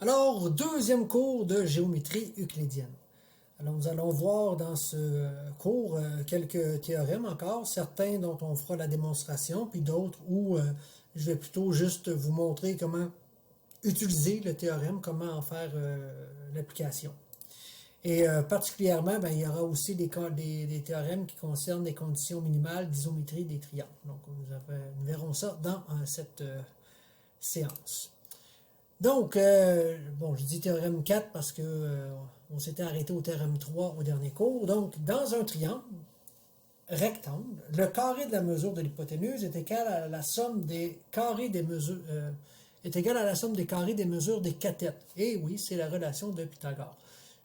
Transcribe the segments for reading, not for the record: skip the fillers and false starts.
Alors, deuxième cours de géométrie euclidienne. Alors, nous allons voir dans ce cours quelques théorèmes encore, certains dont on fera la démonstration, puis d'autres où je vais plutôt juste vous montrer comment utiliser le théorème, comment en faire l'application. Et particulièrement, il y aura aussi des théorèmes qui concernent les conditions minimales d'isométrie des triangles. Donc, nous verrons ça dans cette séance. Donc, je dis théorème 4 parce que on s'était arrêté au théorème 3 au dernier cours. Donc, dans un triangle rectangle, le carré de la mesure de l'hypoténuse est égal à la somme des carrés des mesures est égal à la somme des carrés des mesures des cathètes. Et oui, c'est la relation de Pythagore.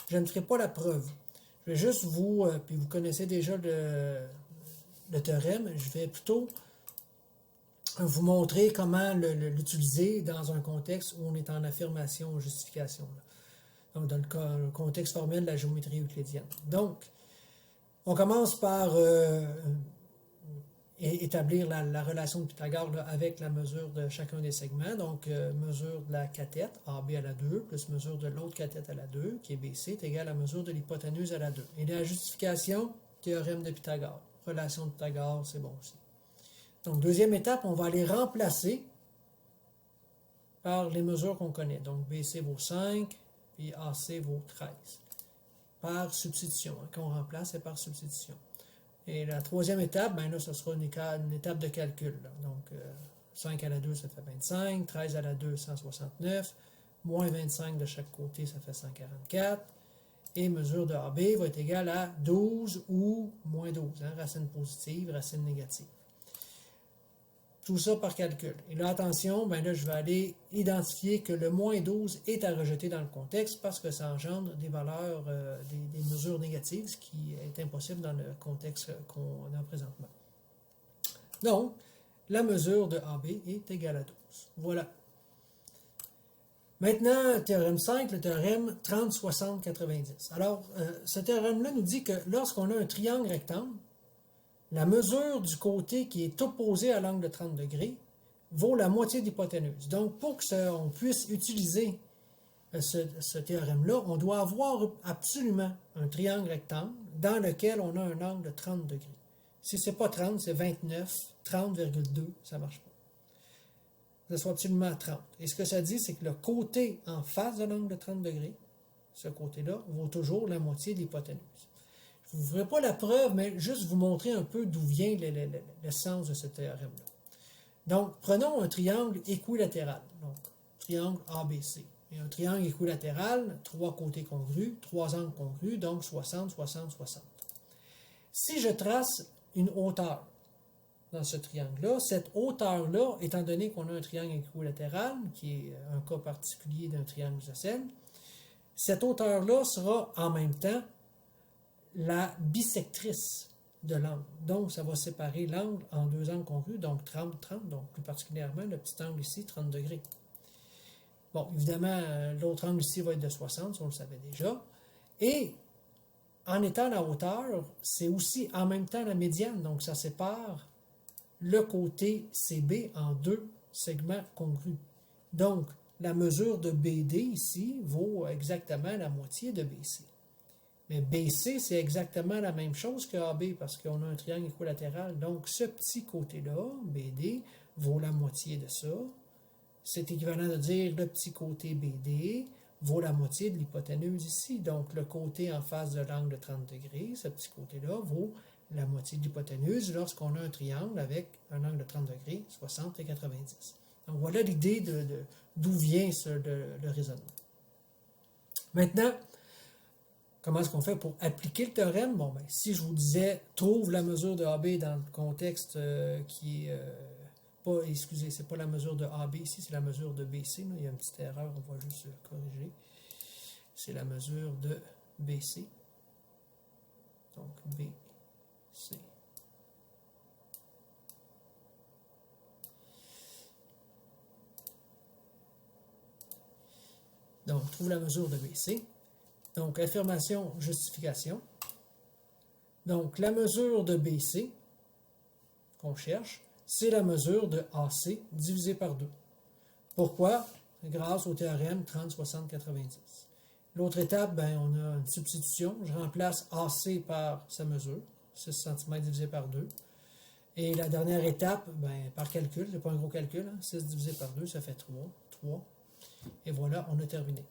Je ne ferai pas la preuve. Je vais juste puis vous connaissez déjà le théorème, je vais plutôt vous montrer comment l'utiliser dans un contexte où on est en affirmation ou justification. Donc, dans le contexte formel de la géométrie euclidienne. Donc, on commence par établir la relation de Pythagore avec la mesure de chacun des segments. Donc, mesure de la cathète, AB à la 2, plus mesure de l'autre cathète à la 2, qui est BC, est égale à mesure de l'hypoténuse à la 2. Et la justification, théorème de Pythagore. Relation de Pythagore, c'est bon aussi. Donc, deuxième étape, on va les remplacer par les mesures qu'on connaît. Donc, BC vaut 5, puis AC vaut 13. Par substitution. Quand on remplace, c'est par substitution. Et la troisième étape, là, ce sera une étape de calcul. Là. Donc, 5 à la 2, ça fait 25. 13 à la 2, 169. Moins 25 de chaque côté, ça fait 144. Et mesure de AB va être égale à 12 ou moins 12. Racine positive, racine négative. Tout ça par calcul. Et là, attention, là, je vais aller identifier que le moins 12 est à rejeter dans le contexte parce que ça engendre des valeurs, des mesures négatives, ce qui est impossible dans le contexte qu'on a présentement. Donc, la mesure de AB est égale à 12. Voilà. Maintenant, théorème 5, le théorème 30, 60, 90. Alors, ce théorème-là nous dit que lorsqu'on a un triangle rectangle, la mesure du côté qui est opposé à l'angle de 30 degrés vaut la moitié de l'hypoténuse. Donc, pour qu'on puisse utiliser ce théorème-là, on doit avoir absolument un triangle rectangle dans lequel on a un angle de 30 degrés. Si ce n'est pas 30, c'est 29, 30,2, ça ne marche pas. Ça soit absolument 30. Et ce que ça dit, c'est que le côté en face de l'angle de 30 degrés, ce côté-là, vaut toujours la moitié de l'hypoténuse. Je ne vous ferai pas la preuve, mais juste vous montrer un peu d'où vient l'essence de ce théorème-là. Donc, prenons un triangle équilatéral. Donc, triangle ABC. Et un triangle équilatéral, 3 côtés congrus, 3 angles congrus, donc 60, 60, 60. Si je trace une hauteur dans ce triangle-là, cette hauteur-là, étant donné qu'on a un triangle équilatéral, qui est un cas particulier d'un triangle isocèle, cette hauteur-là sera en même temps la bisectrice de l'angle. Donc, ça va séparer l'angle en deux angles congrus, donc 30, 30, donc plus particulièrement le petit angle ici, 30 degrés. Bon, évidemment, l'autre angle ici va être de 60, ça on le savait déjà. Et en étant la hauteur, c'est aussi en même temps la médiane, donc ça sépare le côté CB en deux segments congrus. Donc, la mesure de BD ici vaut exactement la moitié de BC. Mais BC, c'est exactement la même chose que AB parce qu'on a un triangle équilatéral. Donc, ce petit côté-là, BD, vaut la moitié de ça. C'est équivalent de dire le petit côté BD vaut la moitié de l'hypoténuse ici. Donc, le côté en face de l'angle de 30 degrés, ce petit côté-là, vaut la moitié de l'hypoténuse lorsqu'on a un triangle avec un angle de 30 degrés, 60 et 90. Donc, voilà l'idée d'où vient le raisonnement. Maintenant, comment est-ce qu'on fait pour appliquer le théorème? Bon, si je vous disais, trouve la mesure de AB dans le contexte qui est excusez, c'est pas la mesure de AB ici, c'est la mesure de BC. Là. Il y a une petite erreur, on va juste corriger. C'est la mesure de BC. Donc, BC. Donc, trouve la mesure de BC. Donc, affirmation, justification. Donc, la mesure de BC qu'on cherche, c'est la mesure de AC divisé par 2. Pourquoi? grâce au théorème 30, 60, 90. L'autre étape, ben, on a une substitution. Je remplace AC par sa mesure, 6 cm divisé par 2. Et la dernière étape, ben, par calcul, c'est pas un gros calcul, hein, 6 divisé par 2, ça fait 3. 3. Et voilà, on a terminé.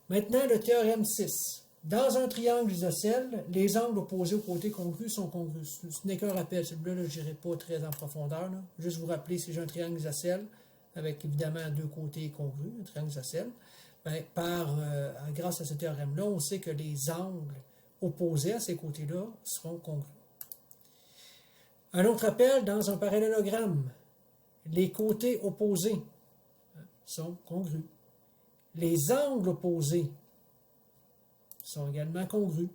Maintenant, le théorème 6. Dans un triangle isocèle, les angles opposés aux côtés congrus sont congrus. Ce n'est qu'un rappel, celui-là, je n'irai pas très en profondeur. Là. Juste vous rappeler, si j'ai un triangle isocèle, avec évidemment deux côtés congrus, un triangle isocèle, ben, grâce à ce théorème-là, on sait que les angles opposés à ces côtés-là seront congrus. Un autre rappel, dans un parallélogramme, les côtés opposés sont congrus. Les angles opposés sont également congrus.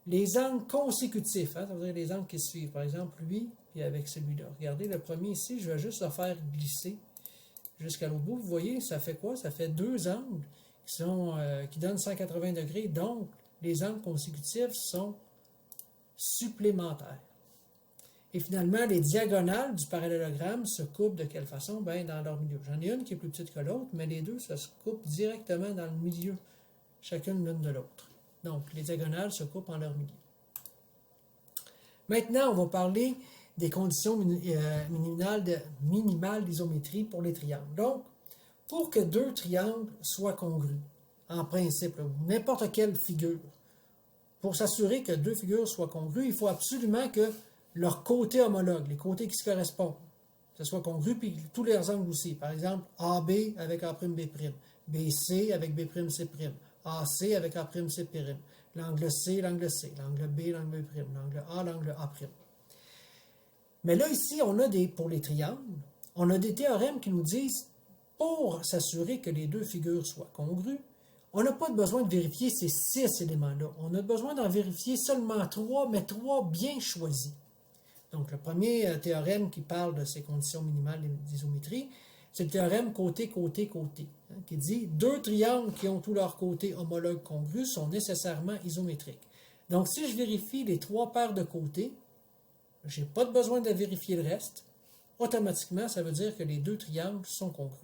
Les angles consécutifs, ça veut dire les angles qui suivent, par exemple lui, puis avec celui-là. Regardez, le premier ici, je vais juste le faire glisser jusqu'à l'autre bout. Vous voyez, ça fait quoi? Ça fait deux angles qui donnent 180 degrés, donc les angles consécutifs sont supplémentaires. Et finalement, les diagonales du parallélogramme se coupent de quelle façon? Bien, dans leur milieu. J'en ai une qui est plus petite que l'autre, mais les deux, ça se coupe directement dans le milieu, chacune l'une de l'autre. Donc, les diagonales se coupent en leur milieu. Maintenant, on va parler des conditions minimales d'isométrie pour les triangles. Donc, pour que deux triangles soient congrus, en principe, n'importe quelle figure, pour s'assurer que deux figures soient congrues, il faut absolument que leurs côtés homologues, les côtés qui se correspondent, que ce soit congru, puis tous les angles aussi. Par exemple, AB avec A'B', BC avec B'C', AC avec A'C', l'angle C, l'angle C, l'angle B, l'angle B', l'angle A, l'angle A'. Mais là, ici, pour les triangles, on a des théorèmes qui nous disent, pour s'assurer que les deux figures soient congrues, on n'a pas besoin de vérifier ces 6 éléments-là. On a besoin d'en vérifier seulement 3, mais 3 bien choisis. Donc, le premier théorème qui parle de ces conditions minimales d'isométrie, c'est le théorème côté-côté-côté, qui dit deux triangles qui ont tous leurs côtés homologues congrus sont nécessairement isométriques. Donc, si je vérifie les 3 paires de côtés, je n'ai pas besoin de vérifier le reste. Automatiquement, ça veut dire que les deux triangles sont congrus.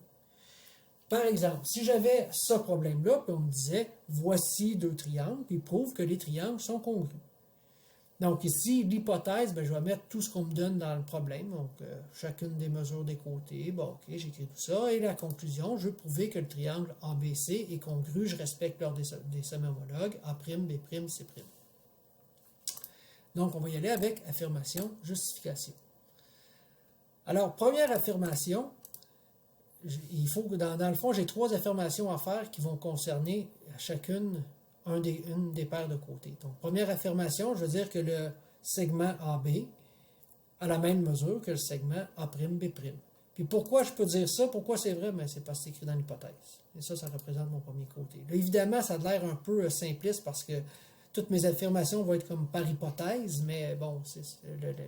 Par exemple, si j'avais ce problème-là, puis on me disait, voici deux triangles, puis il prouve que les triangles sont congrus. Donc ici, l'hypothèse, je vais mettre tout ce qu'on me donne dans le problème, donc chacune des mesures des côtés, bon, ok, j'écris tout ça, et la conclusion, je veux prouver que le triangle ABC est congru, je respecte l'ordre des sommets homologues, A', B', C'. Donc on va y aller avec affirmation, justification. Alors, première affirmation, il faut que dans le fond, j'ai 3 affirmations à faire qui vont concerner chacune une des paires de côtés. Donc, première affirmation, je veux dire que le segment AB a la même mesure que le segment A'B'. Puis pourquoi je peux dire ça? Pourquoi c'est vrai? Mais c'est parce que c'est écrit dans l'hypothèse. Et ça représente mon premier côté. Là, évidemment, ça a l'air un peu simpliste parce que toutes mes affirmations vont être comme par hypothèse, mais bon,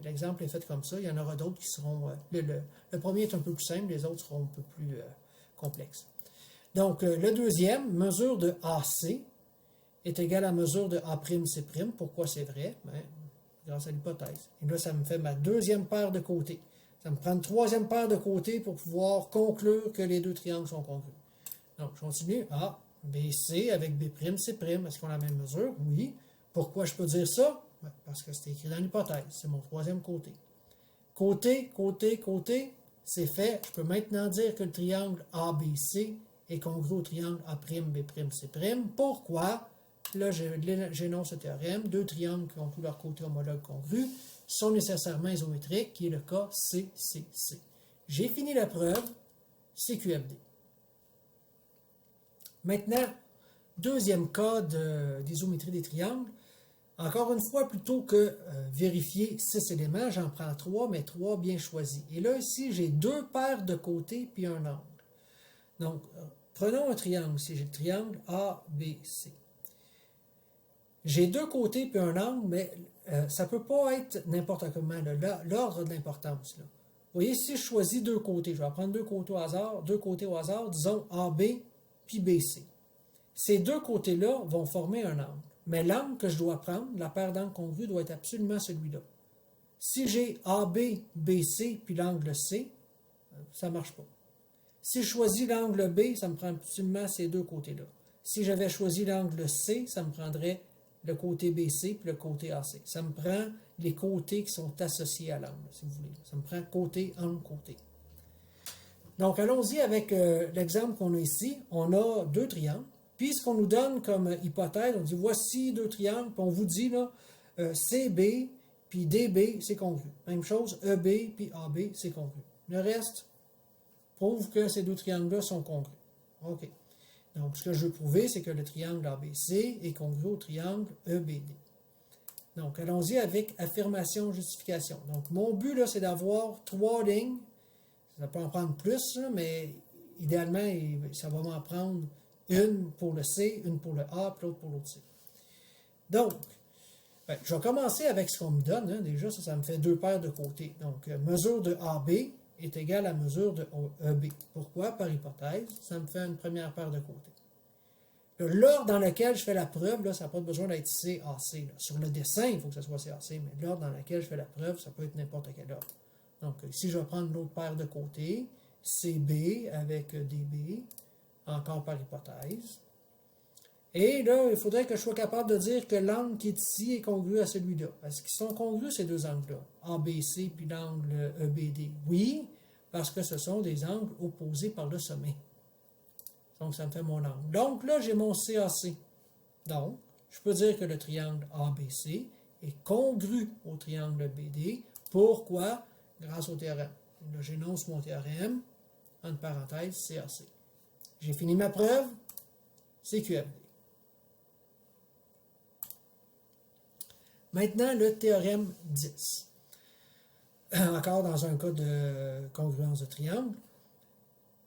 l'exemple est fait comme ça. Il y en aura d'autres qui seront... le premier est un peu plus simple, les autres seront un peu plus complexes. Donc, le deuxième, mesure de AC, est égal à mesure de A'C'. Pourquoi c'est vrai? Bien, grâce à l'hypothèse. Et là, ça me fait ma deuxième paire de côtés. Ça me prend une troisième paire de côtés pour pouvoir conclure que les deux triangles sont congrus. Donc, je continue. A, BC avec B', C'. Est-ce qu'on a la même mesure? Oui. Pourquoi je peux dire ça? Bien, parce que c'est écrit dans l'hypothèse. C'est mon troisième côté. Côté, c'est fait. Je peux maintenant dire que le triangle ABC est congru au triangle A'B', C'. Pourquoi? Là, j'énonce ce théorème. Deux triangles qui ont tous leurs côtés homologues congrus sont nécessairement isométriques, qui est le cas CCC. J'ai fini la preuve, CQFD. Maintenant, deuxième cas d'isométrie des triangles. Encore une fois, plutôt que vérifier 6 éléments, j'en prends 3, mais 3 bien choisis. Et là, ici, j'ai 2 paires de côtés puis un angle. Donc, prenons un triangle ici. J'ai le triangle ABC. J'ai 2 côtés puis un angle, mais ça ne peut pas être n'importe comment. L'ordre de l'importance. Vous voyez, si je choisis 2 côtés, je vais prendre 2 côtés au hasard, disons AB puis BC. Ces 2 côtés-là vont former un angle. Mais l'angle que je dois prendre, la paire d'angles congrus, doit être absolument celui-là. Si j'ai AB, BC puis l'angle C, ça ne marche pas. Si je choisis l'angle B, ça me prend absolument ces deux côtés-là. Si j'avais choisi l'angle C, ça me prendrait le côté BC puis le côté AC. Ça me prend les côtés qui sont associés à l'angle, si vous voulez. Ça me prend côté, angle, côté. Donc, allons-y avec l'exemple qu'on a ici. On a deux triangles. Puis, ce qu'on nous donne comme hypothèse, on dit voici deux triangles, puis on vous dit là, CB puis DB, c'est congru. Même chose, EB puis AB, c'est congru. Le reste prouve que ces deux triangles-là sont congrus. OK. Donc, ce que je veux prouver, c'est que le triangle ABC est congru au triangle EBD. Donc, allons-y avec affirmation-justification. Donc, mon but, là, c'est d'avoir trois lignes. Ça peut en prendre plus, là, mais idéalement, ça va m'en prendre une pour le C, une pour le A, puis l'autre pour l'autre C. Donc, je vais commencer avec ce qu'on me donne. Hein. Déjà, ça me fait deux paires de côtés. Donc, mesure de AB est égale à mesure de EB. Pourquoi? Par hypothèse, ça me fait une première paire de côtés. L'ordre dans lequel je fais la preuve, là, ça n'a pas besoin d'être CAC. Là. Sur le dessin, il faut que ce soit CAC, mais l'ordre dans lequel je fais la preuve, ça peut être n'importe quel ordre. Donc, ici, je vais prendre l'autre paire de côtés, CB avec DB, encore par hypothèse. Et là, il faudrait que je sois capable de dire que l'angle qui est ici est congru à celui-là. Est-ce qu'ils sont congrus, ces deux angles-là? ABC puis l'angle EBD. Oui, parce que ce sont des angles opposés par le sommet. Donc, ça me fait mon angle. Donc, là, j'ai mon CAC. Donc, je peux dire que le triangle ABC est congru au triangle BD. Pourquoi? Grâce au théorème. Là, j'énonce mon théorème, entre parenthèses, CAC. J'ai fini ma preuve, c'est QFD. Maintenant, le théorème 10. Encore dans un cas de congruence de triangle.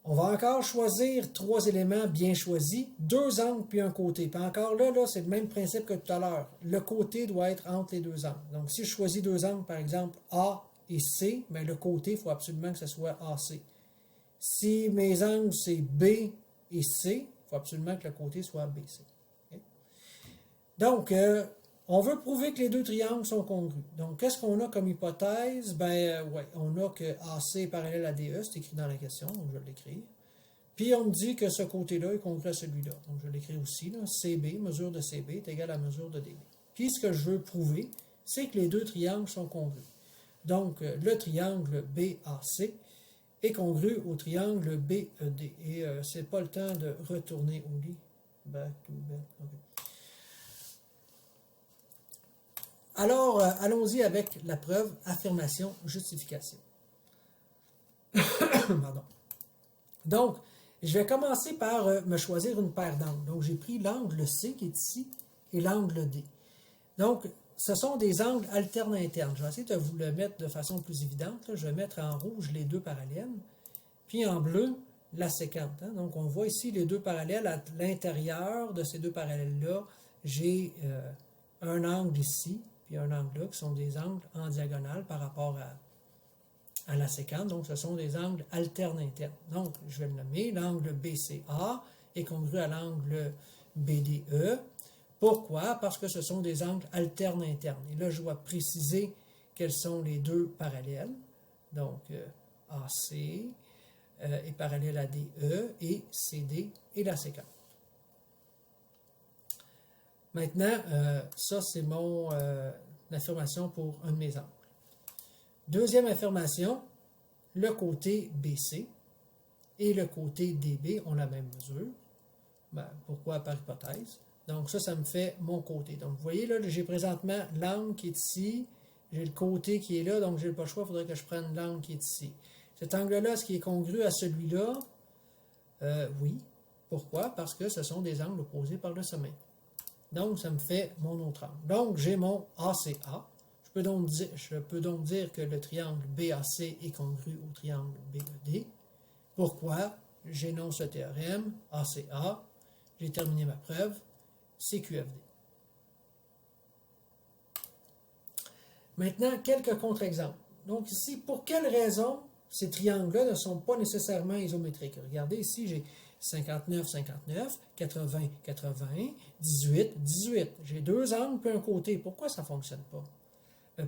On va encore choisir trois éléments bien choisis, deux angles puis un côté. Puis encore là c'est le même principe que tout à l'heure. Le côté doit être entre les deux angles. Donc, si je choisis deux angles, par exemple A et C, bien, le côté, il faut absolument que ce soit AC. Si mes angles, c'est B et C, il faut absolument que le côté soit BC. Okay? Donc, on veut prouver que les deux triangles sont congrus. Donc, qu'est-ce qu'on a comme hypothèse? On a que AC est parallèle à DE, c'est écrit dans la question, donc je vais l'écrire. Puis, on me dit que ce côté-là est congru à celui-là. Donc, je l'écris aussi, là, CB, mesure de CB est égale à mesure de DB. Puis, ce que je veux prouver, c'est que les deux triangles sont congrus. Donc, le triangle BAC est congru au triangle BED. Et c'est pas le temps de retourner au lit. Back to bed. Okay. Alors, allons-y avec la preuve, affirmation, justification. Pardon. Donc, je vais commencer par me choisir une paire d'angles. Donc, j'ai pris l'angle C qui est ici et l'angle D. Donc, ce sont des angles alternes internes. Je vais essayer de vous le mettre de façon plus évidente. Là. Je vais mettre en rouge les deux parallèles, puis en bleu, la séquente. Hein. Donc, on voit ici les deux parallèles. À l'intérieur de ces deux parallèles-là, j'ai un angle ici, puis un angle là, qui sont des angles en diagonale par rapport à la séquente. Donc, ce sont des angles alternes internes. Donc, je vais le nommer. L'angle BCA est congru à l'angle BDE. Pourquoi? Parce que ce sont des angles alternes internes. Et là, je dois préciser quels sont les deux parallèles. Donc, AC est parallèle à DE et CD est la séquente. Maintenant, ça, c'est mon affirmation pour un de mes angles. Deuxième affirmation, le côté BC et le côté DB ont la même mesure. Ben, pourquoi? Par hypothèse. Donc, ça me fait mon côté. Donc, vous voyez, là, j'ai présentement l'angle qui est ici, j'ai le côté qui est là, donc je n'ai pas le choix, il faudrait que je prenne l'angle qui est ici. Cet angle-là, est-ce qu'il est congru à celui-là? Oui. Pourquoi? Parce que ce sont des angles opposés par le sommet. Donc, ça me fait mon autre angle. Donc, j'ai mon ACA. Je peux donc dire que le triangle BAC est congru au triangle BED. Pourquoi? J'énonce le théorème ACA. J'ai terminé ma preuve. C'est QFD. Maintenant, quelques contre-exemples. Donc ici, pour quelles raisons ces triangles-là ne sont pas nécessairement isométriques? Regardez ici, j'ai 59, 59, 80, 80, 18, 18. J'ai deux angles puis un côté. Pourquoi ça ne fonctionne pas?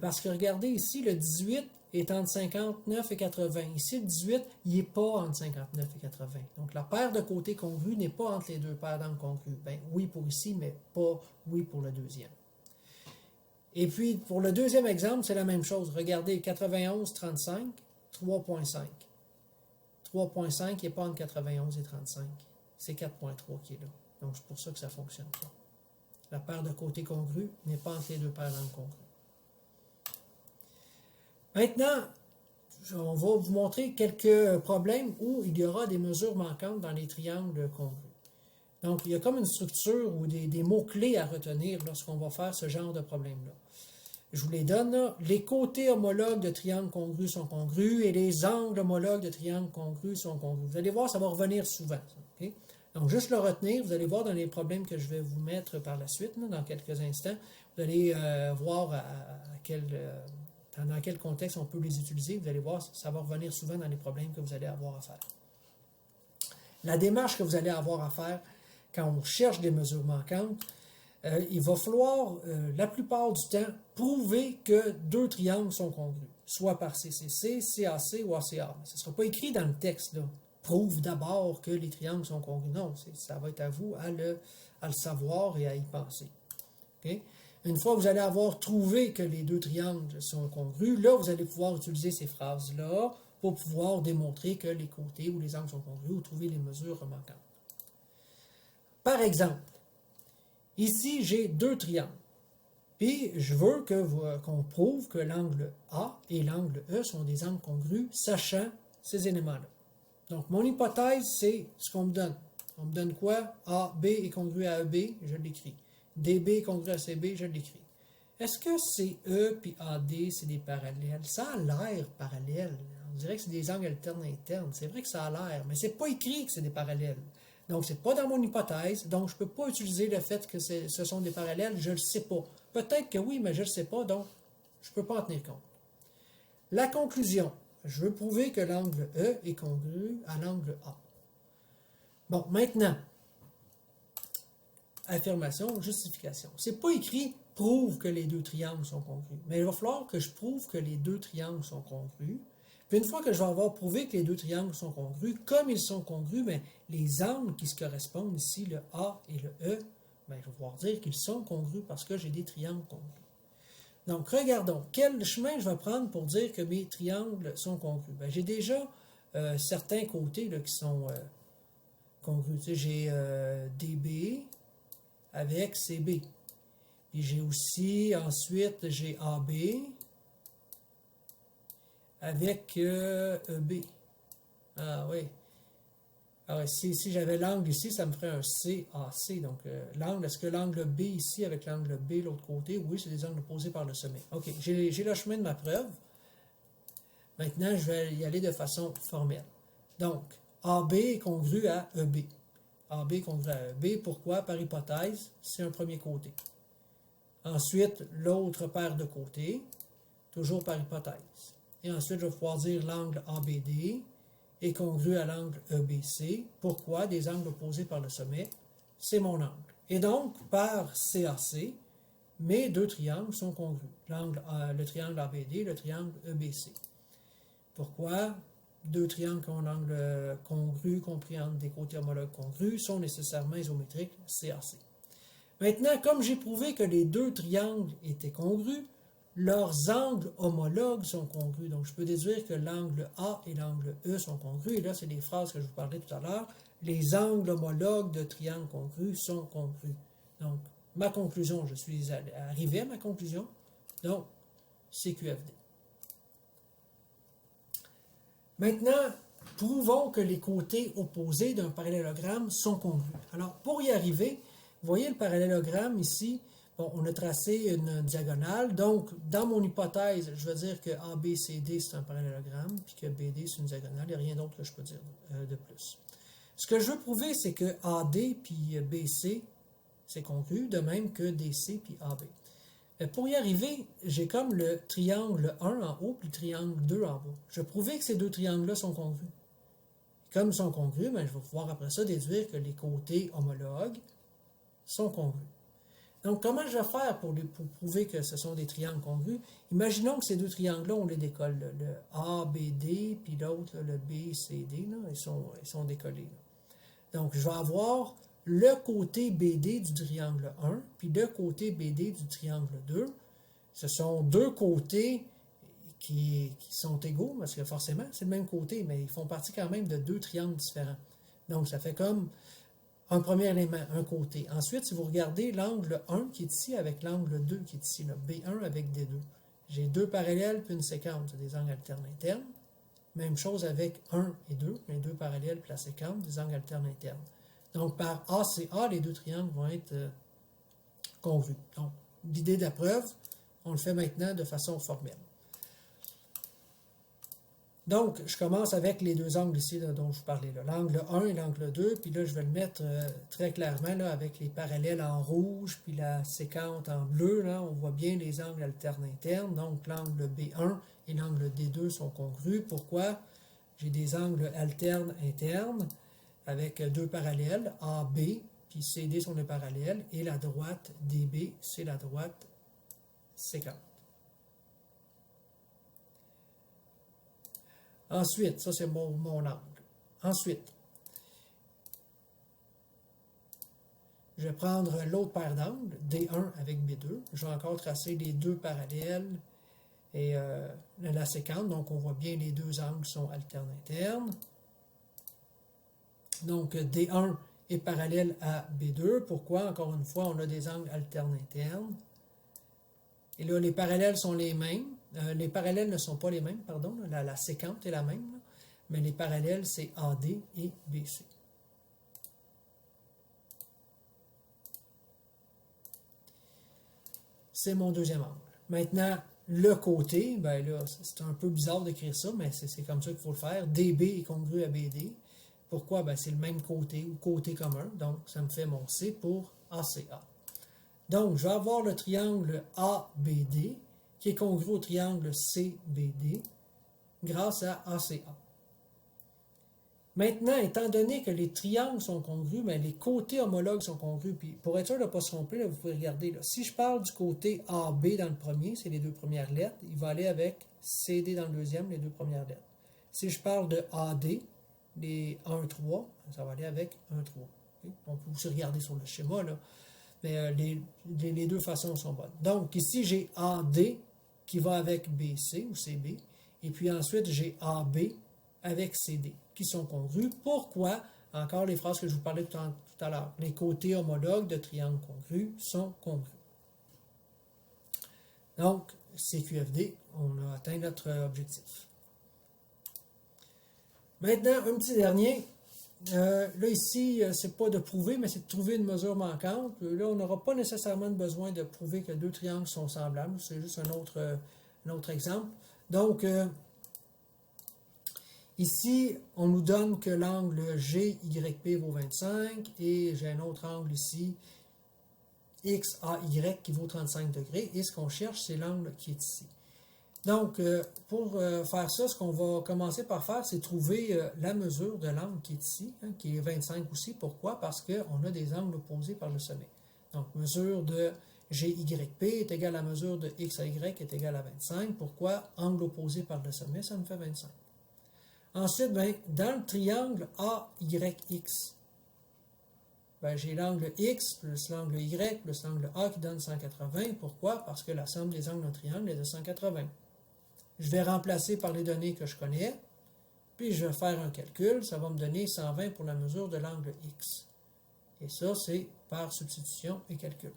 Parce que regardez ici, le 18 est entre 59 et 80. Ici, le 18, il n'est pas entre 59 et 80. Donc, la paire de côtés congrus n'est pas entre les deux paires d'angles congrus. Ben, oui pour ici, mais pas oui pour le deuxième. Et puis, pour le deuxième exemple, c'est la même chose. Regardez, 91, 35, 3,5. 3,5 n'est pas entre 91 et 35. C'est 4,3 qui est là. Donc, c'est pour ça que ça fonctionne pas. La paire de côtés congrus n'est pas entre les deux paires d'angles congrus. Maintenant, on va vous montrer quelques problèmes où il y aura des mesures manquantes dans les triangles congrus. Donc, il y a comme une structure ou des mots-clés à retenir lorsqu'on va faire ce genre de problème-là. Je vous les donne là. Les côtés homologues de triangles congrus sont congrus et les angles homologues de triangles congrus sont congrus. Vous allez voir, ça va revenir souvent. Okay? Donc, juste le retenir, vous allez voir dans les problèmes que je vais vous mettre par la suite, là, dans quelques instants, vous allez voir dans quel contexte on peut les utiliser. Vous allez voir, ça va revenir souvent dans les problèmes que vous allez avoir à faire. La démarche que vous allez avoir à faire quand on cherche des mesures manquantes, il va falloir, la plupart du temps, prouver que deux triangles sont congrus, soit par CCC, CAC ou ACA. Ce ne sera pas écrit dans le texte, là. Prouve d'abord que les triangles sont congrus. Non, ça va être à vous à le savoir et à y penser. Okay? Une fois que vous allez avoir trouvé que les deux triangles sont congrus, là, vous allez pouvoir utiliser ces phrases-là pour pouvoir démontrer que les côtés ou les angles sont congrus ou trouver les mesures manquantes. Par exemple, ici, j'ai deux triangles. Puis, je veux qu'on prouve que l'angle A et l'angle E sont des angles congrus, sachant ces éléments-là. Donc, mon hypothèse, c'est ce qu'on me donne. On me donne quoi? AB est congru à EB, je l'écris. DB est congru à CB, je l'écris. Est-ce que CE puis AD, c'est des parallèles? Ça a l'air parallèle. On dirait que c'est des angles alternes internes. C'est vrai que ça a l'air, mais c'est pas écrit que c'est des parallèles. Donc, c'est pas dans mon hypothèse, donc je ne peux pas utiliser le fait que ce sont des parallèles, je ne le sais pas. Peut-être que oui, mais je ne le sais pas, donc je ne peux pas en tenir compte. La conclusion, je veux prouver que l'angle E est congru à l'angle A. Bon, maintenant, affirmation, justification. C'est pas écrit « prouve que les deux triangles sont congrus », mais il va falloir que je prouve que les deux triangles sont congrus. Puis une fois que je vais avoir prouvé que les deux triangles sont congrus, comme ils sont congrus, bien, les angles qui se correspondent ici, le A et le E, bien, je vais pouvoir dire qu'ils sont congrus parce que j'ai des triangles congrus. Donc, regardons, quel chemin je vais prendre pour dire que mes triangles sont congrus? Bien, j'ai déjà certains côtés là, qui sont congrus. Tu sais, j'ai DB avec CB. Puis j'ai aussi, ensuite, j'ai AB avec EB. Ah oui. Alors, si j'avais l'angle ici, ça me ferait un CAC. Donc, l'angle, est-ce que l'angle B ici avec l'angle B l'autre côté? Oui, c'est des angles opposés par le sommet. OK, j'ai le chemin de ma preuve. Maintenant, je vais y aller de façon formelle. Donc, AB est congru à EB. AB est congru à EB. Pourquoi? Par hypothèse, c'est un premier côté. Ensuite, l'autre paire de côtés, toujours par hypothèse. Et ensuite, je vais pouvoir dire l'angle ABD est congru à l'angle EBC. Pourquoi? Des angles opposés par le sommet, c'est mon angle. Et donc, par CAC, mes deux triangles sont congrus. Le triangle ABD, le triangle EBC. Pourquoi? Deux triangles qui ont un angle congru, compris entre des côtés homologues congrus, sont nécessairement isométriques CAC. Maintenant, comme j'ai prouvé que les deux triangles étaient congrus, leurs angles homologues sont congrus. Donc, je peux déduire que l'angle A et l'angle E sont congrus. Et là, c'est les phrases que je vous parlais tout à l'heure. Les angles homologues de triangles congrus sont congrus. Donc, ma conclusion, je suis arrivé à ma conclusion. Donc, c'est QFD. Maintenant, prouvons que les côtés opposés d'un parallélogramme sont congrus. Alors, pour y arriver, vous voyez le parallélogramme ici. Bon, on a tracé une diagonale. Donc, dans mon hypothèse, je vais dire que ABCD, c'est un parallélogramme, puis que BD, c'est une diagonale. Il n'y a rien d'autre que je peux dire de plus. Ce que je veux prouver, c'est que AD puis BC, c'est congru, de même que DC puis AB. Pour y arriver, j'ai comme le triangle 1 en haut puis le triangle 2 en bas. Je vais prouver que ces deux triangles-là sont congrus. Comme ils sont congrus, bien, je vais pouvoir après ça déduire que les côtés homologues sont congrus. Donc, comment je vais faire pour prouver que ce sont des triangles congrus? Imaginons que ces deux triangles-là, on les décolle. Le ABD, puis l'autre, le BCD, là, ils sont décollés. Là. Donc, je vais avoir le côté BD du triangle 1, puis le côté BD du triangle 2. Ce sont deux côtés qui sont égaux, parce que forcément, c'est le même côté, mais ils font partie quand même de deux triangles différents. Donc, ça fait comme un premier élément, un côté. Ensuite, si vous regardez l'angle 1 qui est ici avec l'angle 2 qui est ici, le B1 avec D2. J'ai deux parallèles puis une séquence, c'est des angles alternes internes. Même chose avec 1 et 2, les deux parallèles puis la séquence, des angles alternes internes. Donc, par ACA, les deux triangles vont être congrus. Donc, l'idée de la preuve, on le fait maintenant de façon formelle. Donc, je commence avec les deux angles ici là, dont je vous parlais, l'angle 1 et l'angle 2, puis là, je vais le mettre très clairement là, avec les parallèles en rouge, puis la séquente en bleu. Là, on voit bien les angles alternes internes, donc l'angle B1 et l'angle D2 sont congrus. Pourquoi? J'ai des angles alternes internes avec deux parallèles, AB, puis CD sont les parallèles, et la droite DB, c'est la droite séquente. Ensuite, ça c'est mon angle. Ensuite, je vais prendre l'autre paire d'angles, D1 avec B2. Je vais encore tracer les deux parallèles et la séquence. Donc, on voit bien les deux angles sont alternes internes. Donc, D1 est parallèle à B2. Pourquoi? Encore une fois, on a des angles alternes internes. Et là, les parallèles sont les mêmes. Les parallèles ne sont pas les mêmes, pardon. La séquence est la même. Là. Mais les parallèles, c'est AD et BC. C'est mon deuxième angle. Maintenant, le côté, ben là, c'est un peu bizarre d'écrire ça, mais c'est comme ça qu'il faut le faire. DB est congru à BD. Pourquoi? Ben, c'est le même côté ou côté commun. Donc, ça me fait mon C pour ACA. Donc, je vais avoir le triangle ABD qui est congru au triangle CBD grâce à ACA. Maintenant, étant donné que les triangles sont congrus, mais les côtés homologues sont congrus, puis pour être sûr de ne pas se tromper, là, vous pouvez regarder. Là, si je parle du côté AB dans le premier, c'est les deux premières lettres, il va aller avec CD dans le deuxième, les deux premières lettres. Si je parle de AD, les 1, 3, ça va aller avec 1, 3. Okay? On peut aussi regarder sur le schéma, là. Mais les deux façons sont bonnes. Donc, ici, j'ai AD qui va avec BC ou CB. Et puis ensuite, j'ai AB avec CD qui sont congrus. Pourquoi? Encore les phrases que je vous parlais tout à l'heure. Les côtés homologues de triangles congrus sont congrus. Donc, CQFD, on a atteint notre objectif. Maintenant, un petit dernier. Là, ici, c'est pas de prouver, mais c'est de trouver une mesure manquante. Là, on n'aura pas nécessairement besoin de prouver que deux triangles sont semblables. C'est juste un autre exemple. Donc, ici, on nous donne que l'angle GYP vaut 25 et j'ai un autre angle ici, XAY, qui vaut 35 degrés. Et ce qu'on cherche, c'est l'angle qui est ici. Donc, pour faire ça, ce qu'on va commencer par faire, c'est trouver la mesure de l'angle qui est ici, hein, qui est 25 aussi. Pourquoi? Parce qu'on a des angles opposés par le sommet. Donc, mesure de GYP est égale à mesure de XAY est égale à 25. Pourquoi? Angle opposé par le sommet, ça me fait 25. Ensuite, ben, dans le triangle AYX, ben, j'ai l'angle X plus l'angle Y plus l'angle A qui donne 180. Pourquoi? Parce que la somme des angles d'un triangle est de 180. Je vais remplacer par les données que je connais, puis je vais faire un calcul. Ça va me donner 120 pour la mesure de l'angle X. Et ça, c'est par substitution et calcul.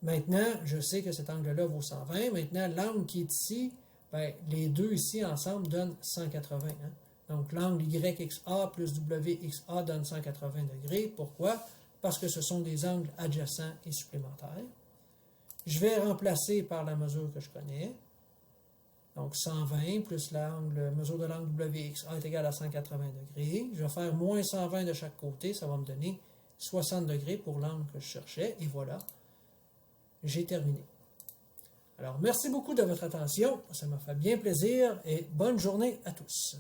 Maintenant, je sais que cet angle-là vaut 120. Maintenant, l'angle qui est ici, ben, les deux ici ensemble donnent 180. Hein? Donc, l'angle YXA plus WXA donne 180 degrés. Pourquoi? Parce que ce sont des angles adjacents et supplémentaires. Je vais remplacer par la mesure que je connais. Donc, 120 plus la mesure de l'angle WXA est égale à 180 degrés. Je vais faire moins 120 de chaque côté. Ça va me donner 60 degrés pour l'angle que je cherchais. Et voilà, j'ai terminé. Alors, merci beaucoup de votre attention. Ça m'a fait bien plaisir et bonne journée à tous.